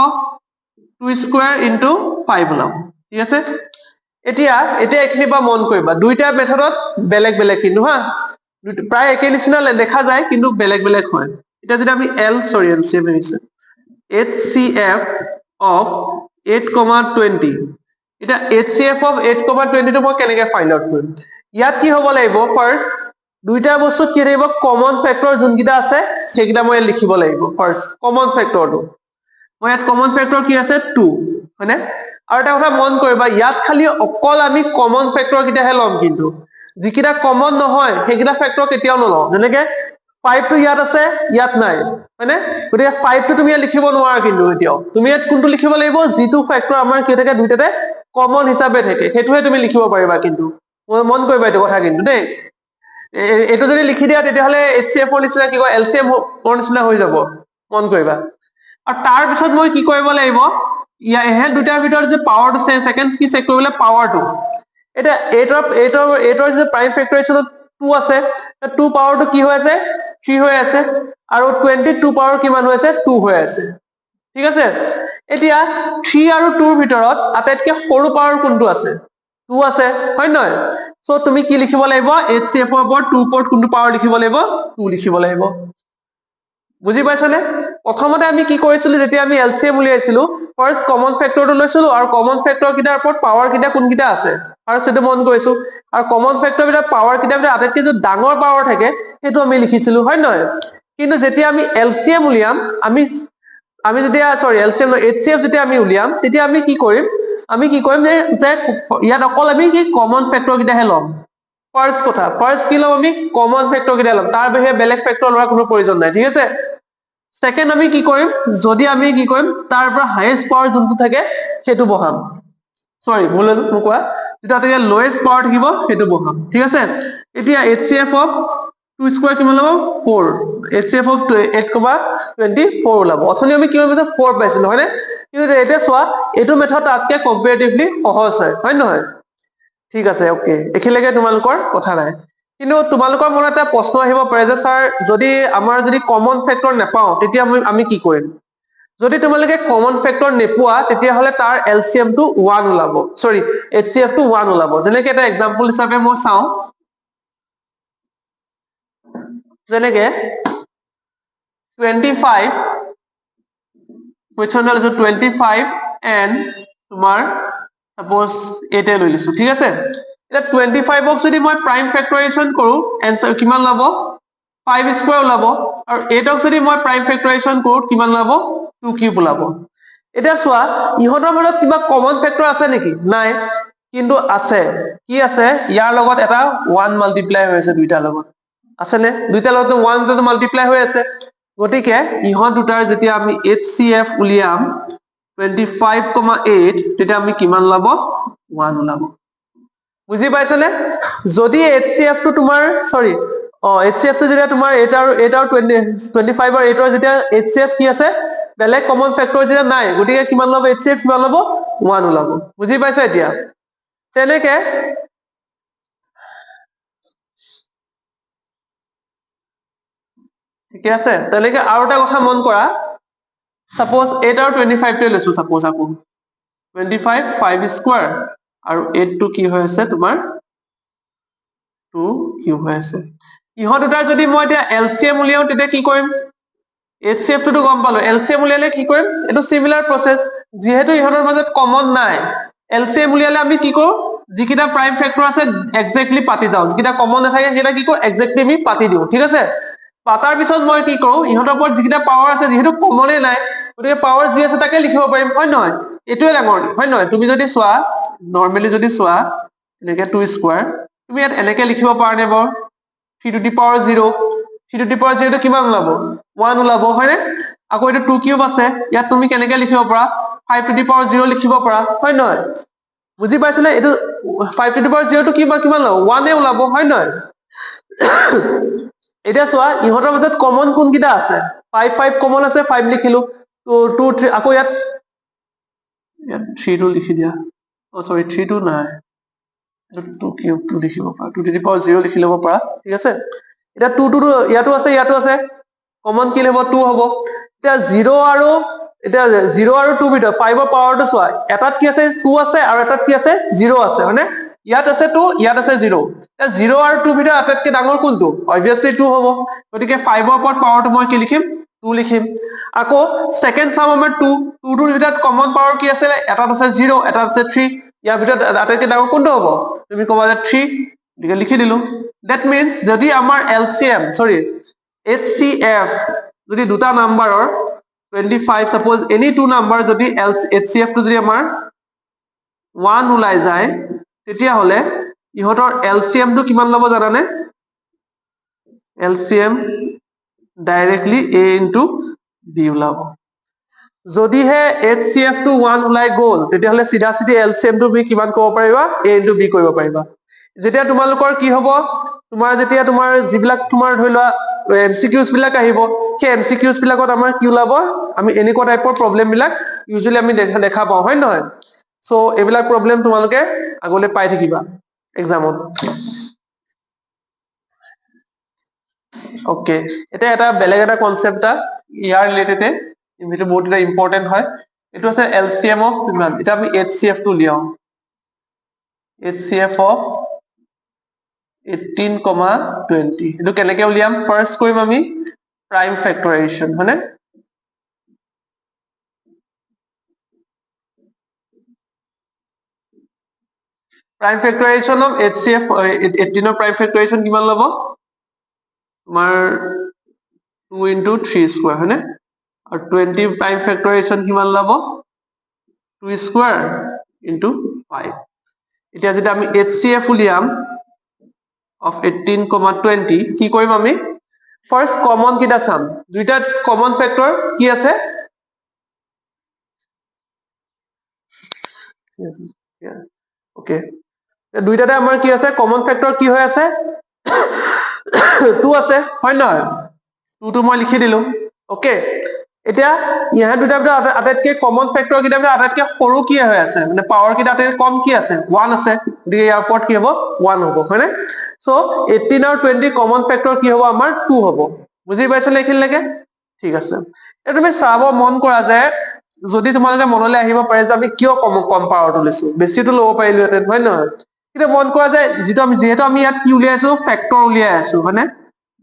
2 স্কয়াৰ ইনটু 5 ওলাব ঠিক আছে এতিয়া এখিনি বা মন কৰিবা দুইটা মেথডত বেলেগ বেলেগ কিন্তু হা প্ৰায় একে নিচিনা দেখা যায় কিন্তু বেলেগ বেলেগ হয় এতিয়া যদি আমি এলচিএম হৈছে HCF of 8,20 এটা HCF of 8,20 টো মই কেনেকৈ ফাইন্ড আউট কৰিম ইয়াত কি হ'ব লাগিব ফাৰ্স্ট দুইটা বস্তু কি থাকিব কমন ফেক্টৰ যোনকিটা আছে সেইকিটা মই লিখিব লাগিব ফাৰ্স্ট কমন ফেক্টৰটো মই ইয়াত কমন ফেক্টৰ কি আছে 2 হয়নে আৰু এটা কথা মন কৰিবা ইয়াত খালি অকল আমি কমন ফেক্টৰ কিটাহে লম কিন্তু যিকিটা কমন নহয় সেইকিটা ফেক্টৰ কেতিয়াও নলও যেনেকে 5 টো ইয়াত আছে ইয়াত নাই হয়নে গতিকে 5 টো তুমি লিখিব নোৱাৰা কিন্তু এতিয়াও তুমি ইয়াত কোনটো লিখিব লাগিব যিটো ফেক্টৰ আমাৰ কি থাকে দুইটাতে কমন হিচাপে থাকে সেইটোহে তুমি লিখিব পাৰিবা কিন্তু মন কৰিবা এইটো কথা কিন্তু দেই এইটো যদি লিখি দিয়া তেতিয়াহলে HCF ৰ নিচিনা কি কয় LCM ৰ নিচিনা হৈ যাব মন কৰিবা আৰু তাৰ পিছত মই কি কৰিব লাগিব ইয়াৰ দুটাৰ ভিতৰত যে পাৱাৰটো সেকেন্ড কি চেক কৰিবলৈ পাৱাৰটো এটা 8 যে প্ৰাইম ফেক্টৰাইজেশ্যনত 2 আছে 2 পাৱাৰটো কি হৈ আছে 3 হৈ আছে আৰু 22 পাৱাৰ কিমান হৈ আছে 2 হৈ আছে ঠিক আছে এতিয়া 3 আৰু 2 ৰ ভিতৰত আটাইতকৈ সৰু পাৱাৰ কোনটো আছে 2 আছে হয় নহয় সো তুমি কি লিখিব লাগিব HCF ৰ ওপৰত 2 ওপৰত কোনটো পাৱাৰ লিখিব লাগিব 2 লিখিব লাগিব বুজি পাইছানে প্ৰথমতে আমি কি কৰিছিলো যেতিয়া আমি LCM উলিয়াইছিলো ফাৰ্স্ট কমন ফেক্টৰটো লৈছিলো আৰু কমন ফেক্টৰ কিটাৰ ওপৰত পাৱাৰ কিটা কোনকিটা আছে ফাৰ্স্ট সেইটো মন কৰিছো আৰু কমন ফেক্টৰ ভিতৰত পাৱাৰ কিটা আটাইতকৈ যে ডাঙৰ পাৱাৰ থাকে সেইটো আমি লিখিছিলো হয় নহয় কিন্তু যেতিয়া আমি LCM উলিয়াম আমি যেতিয়া LCM HCF যেতিয়া আমি উলিয়াম তেতিয়া আমি কি কৰিম যে ইয়াত অকল আমি কি কমন ফেক্টৰ কিটাহে লম ফাৰ্স্ট কথা ফাৰ্স্ট কি লম আমি কমন ফেক্টৰ কিটা লম তাৰ বাহিৰে বেলেগ ফেক্টৰ লোৱাৰ কোনো প্ৰয়োজন নাই ঠিক আছে সেকেন্ড আমি কি কৰিম যদি আমি কি কৰিম তাৰ পৰা হাইয়েস্ট পাৱাৰ যোনটো থাকে সেইটো বহাম ভুল হ'ল মোক কোৱা যেটা লোয়েষ্ট পাৱাৰ থাকিব সেইটো বহাম ঠিক আছে এতিয়া HCF of 2 স্কয়াৰ কিমান হ'ব 4 HCF of 8,24 ওলাব অথনি আমি কি পাইছো 4 পাইছিলো হয়নে কিন্তু এতিয়া চোৱা এইটো মেথড তাতকে কম্পাৰেটিভলি সহজ হয় নহয় ঠিক আছে ওকে এখিলৈকে তোমালোকৰ কথা নাই কিন্তু তোমালোকৰ মনত এটা প্ৰশ্ন আহিব পাৰে যে স্যাৰ যদি আমাৰ যদি কমন ফেক্টৰ নাপাও তেতিয়া আমি কি কৰিম যদি তোমালোকে কমন ফেক্টৰ নেপোৱা তেতিয়া হলে তাৰ LCM টো 1 ওলাব HCF টো 1 ওলাব যেনেকৈ এটা एग्जांपल হিচাপে মই চাও যেনেকৈ 25 question is 25 and তোমাৰ suppose 8 লৈ লৈছো ঠিক আছে এটা 25 ক যদি মই প্ৰাইম ফেক্টৰাইজেশ্যন কৰো आंसर কিমান লাভ 5 স্কয়াৰ ওলাব আৰু 8 ক যদি মই প্ৰাইম ফেক্টৰাইজেশ্যন কৰো কিমান লাভ 2 কিউব ওলাব এটা চোৱা ইহতৰ মাজত কিবা কমন ফেক্টৰ আছে নেকি নাই কিন্তু আছে কি আছে ইয়াৰ লগত এটা 1 মাল্টিপ্লাই হৈ আছে দুইটাৰ লগত আছে নে দুইটাৰ লগত 1 টো মাল্টিপ্লাই হৈ আছে গতিকে ইহত দুটাৰ যেতিয়া আমি HCF উলিয়াম 25,8 তেতিয়া আমি কিমান লাভ 1 ওলাব বুজি পাইছনে যদি HCF টো তোমাৰ HCF টো যেতিয়া তোমাৰ 8 আৰু 25 আৰু 8 ৰ যেতিয়া HCF কি আছে বেলেগ কমন ফেক্টৰ যেতিয়া নাই গতিকে কিমান লব HCF কিমান লব 1 ওলাব বুজি পাইছা এতিয়া তেনেকে ঠিক আছে তেনেকে আৰু এটা কথা মন কৰা suppose 8 আৰু 25 টো লৈছো suppose আকৌ 25 5 স্কয়াৰ আৰু 8 টো কি হৈ আছে তোমাৰ 2 কিউব হৈ আছে ইহত দুটা যদি মই এতিয়া LCM উলিয়াও তেতিয়া কি কৰিম HCF টো গম পালো LCM উলিয়ালে কি কৰিম এটো সিমিলাৰ প্ৰসেস যেহেতু ইহতৰ মাজত কমন নাই LCM উলিয়ালে আমি কি কৰো যিকিটা প্ৰাইম ফেক্টৰ আছে এক্স্যাক্টলি পাতি যাও যিকিটা কমন নাথাকে সেটা কি কৰো এক্স্যাক্টলি আমি পাতি দিও ঠিক আছে পাতাৰ পিছত মই কি কৰো ইহতৰ ওপৰত যিকিটা পাৱাৰ আছে যেহেতু কমনে নাই গতিকে পাৱাৰ যি আছে তাকে লিখিব পাৰিম হয় নহয় এটোৱে ডাঙৰ হয় নহয় তুমি যদি চোৱা নৰমালি যদি চোৱা এনেকে 2 স্কয়াৰ তুমি ইয়াত এনেকে লিখিব পাৰা নে বৰ 3 to the power 0 3 to the power 0 টো কিমান ওলাব 1 ওলাব হয়নে আকৌ এটা 2 কিউব আছে ইয়াত তুমি কেনেকৈ লিখিব পাৰা 5 to the power 0 লিখিব পাৰা হয় নহয় বুজি পাইছনে এটো 5 to the power 0 টো কিমান ওলাব 1 এ ওলাব হয় নহয় এটা চোৱা ইহতৰ মাজত কমন কোন কিটা আছে 5 5 কমন আছে 5 লিখিলো 2 3 আকৌ ইয়াত 3 টো লিখি দিয়া সৰি 3 টো নাই 2 কিউব 2 লিখিব পাৰা 2 to the power 0 লিখি লব পাৰা ঠিক আছে এটা 2 টো ইয়াতো আছে কমন কি হ'ব 2 হ'ব এটা 0 আৰু 2 ভিতৰত 5 ৰ পাৱাৰটো চোৱা এটাত কি আছে 2 আছে আৰু এটাত কি আছে 0 আছে হয়নে ইয়াত আছে 2 ইয়াত আছে 0 এটা 0 আৰু 2 ভিতৰত আটাইতকৈ ডাঙৰ কোনটো obviously 2 হ'ব গতিকে 5 ৰ ওপৰত পাৱাৰটো মই কি লিখিম 2 লিখিম আকৌ সেকেন্ড সাম আমাৰ 2 টোৰ ভিতৰত কমন পাৱাৰ কি আছে এটাত আছে 0 এটাত আছে 3 ইয়াৰ ভিতৰত আটাইতকৈ ডাঙৰ কোনটো হ'ব তুমি ক'বা যে 3 গতিকে লিখি দিলো that means যদি আমাৰ LCM sorry HCF যদি দুটা নাম্বাৰৰ 25 suppose any two number যদি HCF টো যদি আমাৰ 1 ওলাই যায় তেতিয়া হলে ইহতৰ LCM টো কিমান লব জানানে LCM directly A into B ওলাব যদিহে HCF টো 1 ওলাই গল তেতিয়া হলে সিধা সিধি LCM টো কিমান কৰিব পাৰিবা A into B কৰিব পাৰিবা যেতিয়া তোমালোকৰ কি হ'ব তোমাৰ যিবিলাক তোমাৰ ধৰি লোৱা MCQs বিলাক আহিব সেই MCQs বিলাকত আমাৰ কি ওলাব আমি এনেকুৱা টাইপৰ প্ৰবলেম বিলাক ইউজুৱেলি আমি দেখা পাওঁ হয় নহয় সো এইবিলাক প্ৰবলেম তোমালোকে আগলৈ পাই থাকিবা এক্সামত ওকে এটা বেলেগ এটা কনসেপ্ট ইয়াৰ ৰিলেটেড যেটো বহুত এটা ইম্পৰ্টেন্ট হয় এটো আছে LCM অফ কিমান এটা আমি HCF টো লিয়াও HCF অফ 18,20 এটো কেনেকৈ উলিয়াম ফাৰ্স্ট কৰিম আমি প্ৰাইম ফেক্টৰাইজেশ্যন হয়নে প্ৰাইম ফেক্টৰাইজেশ্যন অফ HCF 18 ৰ প্ৰাইম ফেক্টৰাইজেশ্যন কিমান ল'ব তোমাৰ 2 into 3 স্কয়াৰ হয়নে আৰু 20 প্ৰাইম ফেক্টৰাইজেশ্যন কিমান ল'ব 2 স্কয়াৰ into 5 এতিয়া যদি আমি HCF উলিয়াম of 18,20 কি কৰিম আমি ফাৰ্স্ট কমন কিটা চাম দুইটা কমন ফেক্টৰ কি আছে ওকে দুইটাতে আমাৰ কি আছে কমন ফেক্টৰ কি হৈ আছে 2 আছে হয় নহয় 2 টো মই লিখি দিলো ওকে এতিয়া ইহা দুটা ভিতৰত আটাইতকৈ কমন ফেক্টৰ কিটা ভিতৰত আটাইতকৈ সৰু কি হৈ আছে মানে পাৱাৰ কিটা আটাইতকৈ কম কি আছে 1 আছে গতিকে ইয়াৰ ওপৰত কি হ'ব 1 হ'ব হয়নে সো 18 আৰু 20 কমন ফেক্টৰ কি হ'ব আমাৰ 2 হ'ব বুজি পাইছো এইখিনিলৈকে ঠিক আছে এতিয়া তুমি চাব মন কৰা যে যদি তোমালোকে মনলৈ আহিব পাৰে যে আমি কিয় কম পাৱাৰটো লৈছো বেছিটো ল'ব পাৰিলোহেঁতেন হয় নহয় কিন্তু মন কৰা যে যিহেতু আমি ইয়াত কি উলিয়াইছো ফেক্টৰ উলিয়াই আছো হয়নে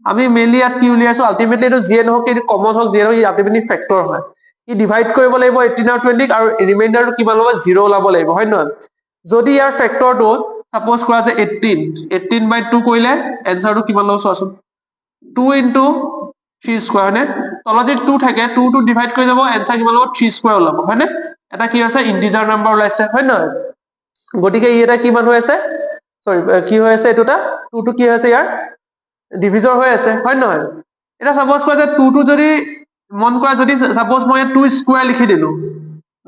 আমি মেইনলি ইয়াত কি উলিয়াইছো আলটিমেটলি এইটো যিয়ে নহওক এইটো কমন হওক যিয়ে নহওক আলটিমেটলি ফেক্টৰ হয় ই ডিভাইড কৰিব লাগিব 18 আৰু 20 আৰু ৰিমাইন্ডাৰটো কিমান ল'ব 0 ওলাব লাগিব হয় নহয় যদি ইয়াৰ ফেক্টৰটো সাপোজ কৰা যে 18/2 কৰিলে এনসাৰটো কিমান ল'ব চোৱাচোন 2 into 3 স্কয়াৰ হয়নে তলত যদি 2 থাকে 2 টো ডিভাইড কৰি যাব এনসাৰ কিমান ল'ব 3 স্কয়াৰ ওলাব হয়নে এটা কি আছে ইন্টিজাৰ নাম্বাৰ ওলাইছে হয় নহয় গতিকে ই এটা কিমান হৈ আছে সৰি কি হৈ আছে এটোটা 2 টো কি হৈছে ইয়াৰ ডিভিজৰ হৈ আছে হয় নহয় এটা সাপোজ কৰা যে 2 টো যদি মন কৰা যদি সাপোজ মই 2 স্কয়াৰ লিখি দিলো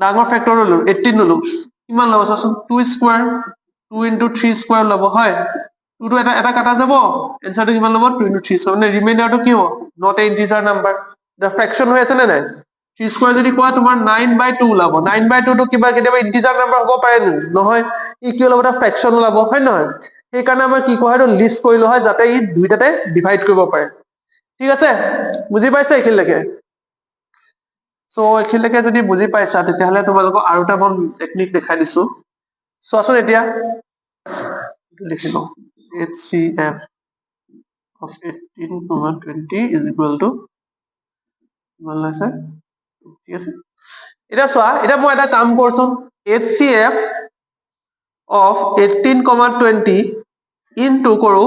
ডাঙৰ ফেক্টৰ ললো 18 ললো কিমান ল'ব চাচোন 2 স্কয়াৰ 2 into 3 স্কয়াৰ ল'ব হয় 2 টো এটা কাটা যাব এনসাৰটো কিমান ল'ব 2 into 3 মানে ৰিমাইন্ডাৰটো কি হ'ব নট এ ইন্টিজাৰ নাম্বাৰ দা ফ্ৰেকশন হৈ আছে নে নাই 3 স্কয়াৰ যদি কোৱা তোমাৰ 9/2 ওলাব 9/2 টো কিবা কেতিয়াবা ইন্টিজাৰ নাম্বাৰ হ'ব পাৰে নি নহয় ই কি ওলাব এটা ফ্ৰেকশন ওলাব হয় নহয় সেই কাৰণে আমাৰ কি কোৱা হয় লিষ্ট কৰিলো হয় যাতে ই দুইটাতে ডিভাইড কৰিব পাৰে ঠিক আছে বুজি পাইছা এইখিনিলৈকে সো এইখিনিলৈকে যদি বুজি পাইছা তেতিয়াহ'লে তোমালোকক আৰু এটা মই টেকনিক দেখাই দিছো চোৱাচোন এতিয়া লিখি লওঁ HCF of 18,20 is equal to কিমান লৈছে ঠিক আছে এতিয়া চোৱা এতিয়া মই এটা কাম কৰচোন HCF of 18,20 into কৰো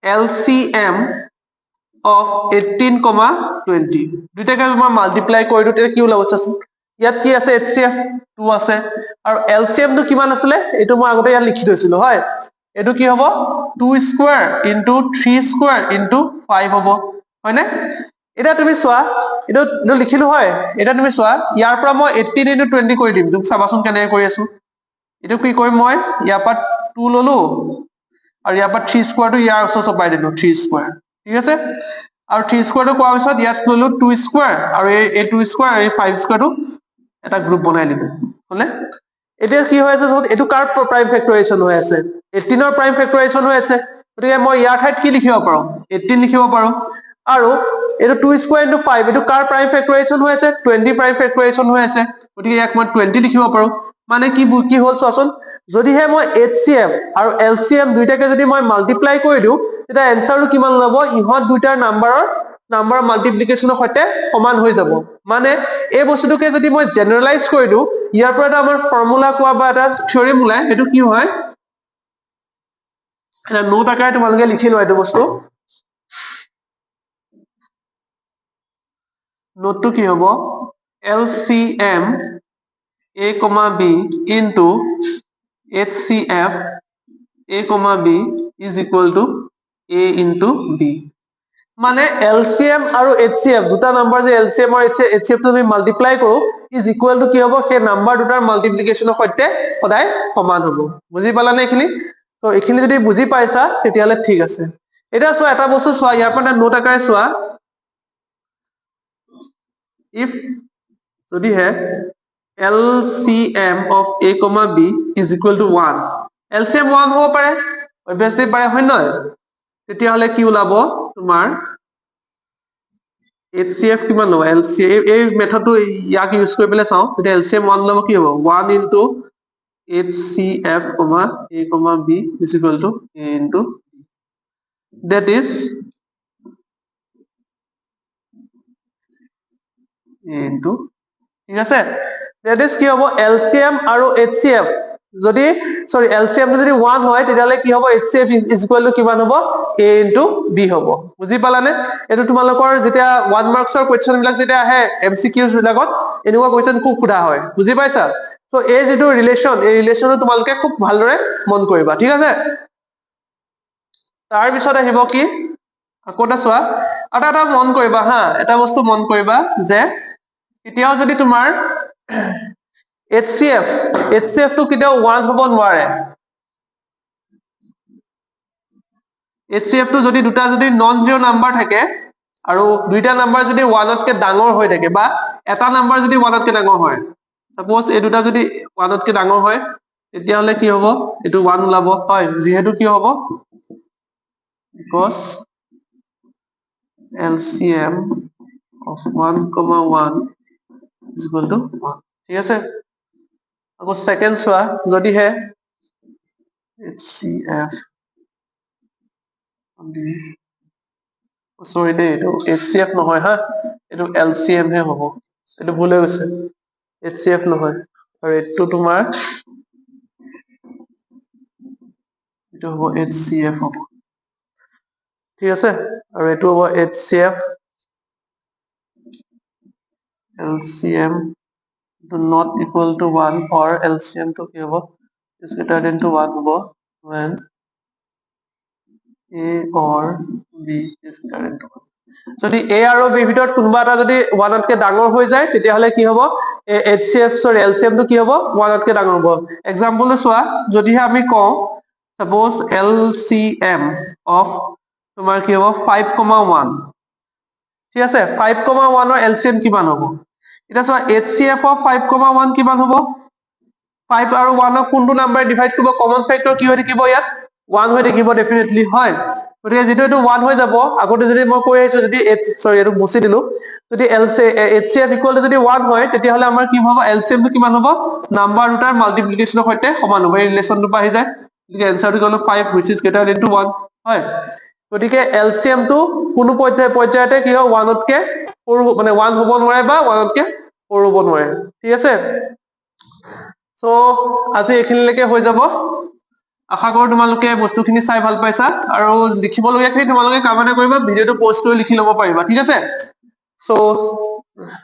LCM of 18,20 দুইটাকে মই মাল্টিপ্লাই কৰি দিও তেতিয়া কি ওলাব চাচোন ইয়াত কি আছে HCF 2 আছে আৰু LCM টো কিমান আছিলে এটো মই আগতে ইয়াত লিখি থৈছিলো হয় এটো কি হ'ব 2 স্কয়াৰ into 3 স্কয়াৰ into 5 হ'ব হয়নে এটা তুমি চোৱা এটা লিখিলো হয় এটা তুমি চোৱা ইয়াৰ পৰা মই 18 into 20 কৰি দিম তুমি চাবাচোন কেনেকৈ কৰি আছো এটো কি কৰিম মই ইয়াৰ পৰা 2 ললো আৰু ইয়াৰ পৰা 3 স্কয়াৰটো ইয়াৰ ওচৰ চপাই দিলো 3 স্কয়াৰ ঠিক আছে আৰু 3 স্কয়াৰটো কোৱাৰ পিছত ইয়াত ললো 2 স্কয়াৰ আৰু এই 2 স্কয়াৰ আৰু এই 5 স্কয়াৰটো এটা গ্ৰুপ বনাই দিলো হলে এতিয়া কি হৈ আছে এটো কাৰ প্ৰাইম ফেক্টৰাইজেশ্যন হৈ আছে 18 ৰ প্ৰাইম ফেক্টৰাইজেশ্যন হৈ আছে গতিকে মই ইয়াৰ ঠাইত কি লিখিব পাৰো 18 লিখিব পাৰো আৰু এটো 2 স্কয়াৰ ইনটু 5 এটো কাৰ প্ৰাইম ফেক্টৰাইজেশ্যন হৈ আছে 20 প্ৰাইম ফেক্টৰাইজেশ্যন হৈ আছে গতিকে ইয়াক মই 20 লিখিব পাৰো মানে কি হল চোৱাচোন যদিহে মই HCF আৰু LCM দুইটাকে যদি মই মাল্টিপ্লাই কৰি দিও তেতিয়া এনসাৰটো কিমান লব ইহত দুইটাৰ নাম্বাৰ মাল্টিপ্লিকেশনৰ সৈতে সমান হৈ যাব মানে এই বস্তুটোকে যদি মই জেনাৰেলাইজ কৰি দিও ইয়াৰ পৰা এটা আমাৰ ফৰ্মুলা কোৱা বা এটা থিওৰেম ওলাই সেইটো কি হয় এটা নোট আকাৰে তোমালোকে লিখি লোৱা এইটো বস্তু নোটটো কি হ'ব LCM A, B into HCF A, B is equal to A into B মানে LCM আৰু HCF দুটা নাম্বাৰ যে LCM আৰু HCF টো আমি মাল্টিপ্লাই কৰো is equal to কি হ'ব সেই নাম্বাৰ দুটাৰ মাল্টিপ্লিকেশনৰ সৈতে সদায় সমান হ'ব বুজি পালানে এখিনি তো এখিনি যদি বুজি পাইছা তেতিয়ালে ঠিক আছে এটা চোৱা এটা বস্তু চোৱা ইয়াৰ পৰা নোট আকাৰে চোৱা if যদিহে LCM of A, B is equal to 1 LCM 1 হ'ব পাৰে obviously পাৰে হয় নহয় তেতিয়া হলে কি ওলাব তোমাৰ HCF কিমান হ'ব LCM এই মেথডটো ইয়াক ইউজ কৰি পেলাই চাও তেতিয়া LCM 1 ল'ব কি হ'ব 1 into HCF, A, B is equal to A into that is A into ঠিক আছে that is কি হ'ব LCM আৰু HCF যদি সৰি LCM যদি 1 হয় তেতিয়ালে কি হ'ব HCF is equal to কিমান হ'ব A into B হ'ব বুজি পালানে এটো তোমালোকৰ যেতিয়া 1 মাৰ্কছৰ কোৱেশ্চন বিলাক যেতিয়া আহে MCQs বিলাকত এনেকুৱা কোৱেশ্চন খুব খুদা হয় বুজি পাইছা সো এই যেটো ৰিলেশন এই ৰিলেশনটো তোমালোকে খুব ভালদৰে মন কৰিবা ঠিক আছে তাৰ পিছত আহিব কি আকৌ এটা চোৱা এটা মন কৰিবা হা এটা বস্তু মন কৰিবা যে এতিয়াও যদি তোমাৰ HCF টো কেতিয়াও 1 হ'ব নোৱাৰে HCF টো যদি দুটা যদি নন জিৰ' নাম্বাৰ থাকে আৰু দুইটা নাম্বাৰ যদি 1 তকে ডাঙৰ হৈ থাকে বা এটা নাম্বাৰ যদি 1 তকে ডাঙৰ হয় সাপোজ এই দুটা যদি 1 তকে ডাঙৰ হয় তেতিয়া হলে কি হ'ব এটো 1 ওলাব হয় যেহেতু কি হ'ব because LCM of 1, 1 is equal to 1 ঠিক আছে আকৌ সেকেন্ড চোৱা যদিহে HCF sorry দেই এটো HCF নহয় হা এটো LCM হে হ'ব এটো ভুল হৈ গৈছে HCF নহয় আৰু এটো তোমাৰ এটো হ'ব HCF হ'ব ঠিক আছে আৰু এটো হ'ব HCF LCM to not equal to 1 or LCM to কি হ'ব is greater than to 1 হ'ব when A or B is greater than to 1 যদি A আৰু B ভিতৰত কোনবা এটা যদি 1 তকে ডাঙৰ হৈ যায় তেতিয়া হলে কি হ'ব HCF sorry LCM টো কি হ'ব 1 তকে ডাঙৰ হ'ব एग्जांपल চোৱা যদিহে আমি কওঁ suppose LCM of তোমাৰ কি হ'ব 5,1 ঠিক আছে 5,1 ৰ LCM কিমান হ'ব এটা চোৱা HCF of 5,1 কিমান হ'ব 5 আৰু 1 ক কোনটো নাম্বাৰ ডিভাইড কৰিব কমন ফেক্টৰ কি হৈ থাকিব ইয়াত 1 হৈ থাকিব ডেফিনেটলি হয় গতিকে যেটো এটো 1 হৈ যাব আগতে যদি মই কৈ আছো যদি সৰি এটো মুছি দিলো যদি HCF ইকুৱেল যদি 1 হয় তেতিয়া হলে আমাৰ কি হ'ব LCM টো কিমান হ'ব নাম্বাৰ দুটাৰ মাল্টিপ্লিকেশনৰ সৈতে সমান হ'ব এই ৰিলেশনটো পাই যায় গতিকে আনসাৰটো হ'ল 5 which is greater than to 1 হয় গতিকে LCM টো কোনো পৰ্যায়তে কি হয় 1 তকে সৰু মানে 1 হ'ব নোৱাৰে বা 1 তকে সৰু হ'ব নোৱাৰে ঠিক আছে সো আজি এখিনিলৈকে হৈ যাব আশা কৰো তোমালোকে বস্তুখিনি চাই ভাল পাইছা আৰু লিখিবলগীয়াখিনি তোমালোকে কামনা কৰিবা ভিডিওটো পোষ্ট কৰি লিখি ল'ব পাৰিবা ঠিক আছে সো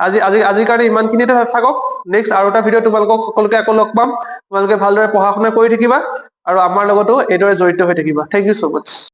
আজি কাৰণে ইমানখিনিতে থাকক নেক্সট আৰু এটা ভিডিও তোমালোকক সকলোকে আকৌ লগ পাম তোমালোকে ভালদৰে পঢ়া শুনা কৰি থাকিবা আৰু আমাৰ লগতো এইদৰে জড়িত হৈ থাকিবা থ্যাংক ইউ সো মাচ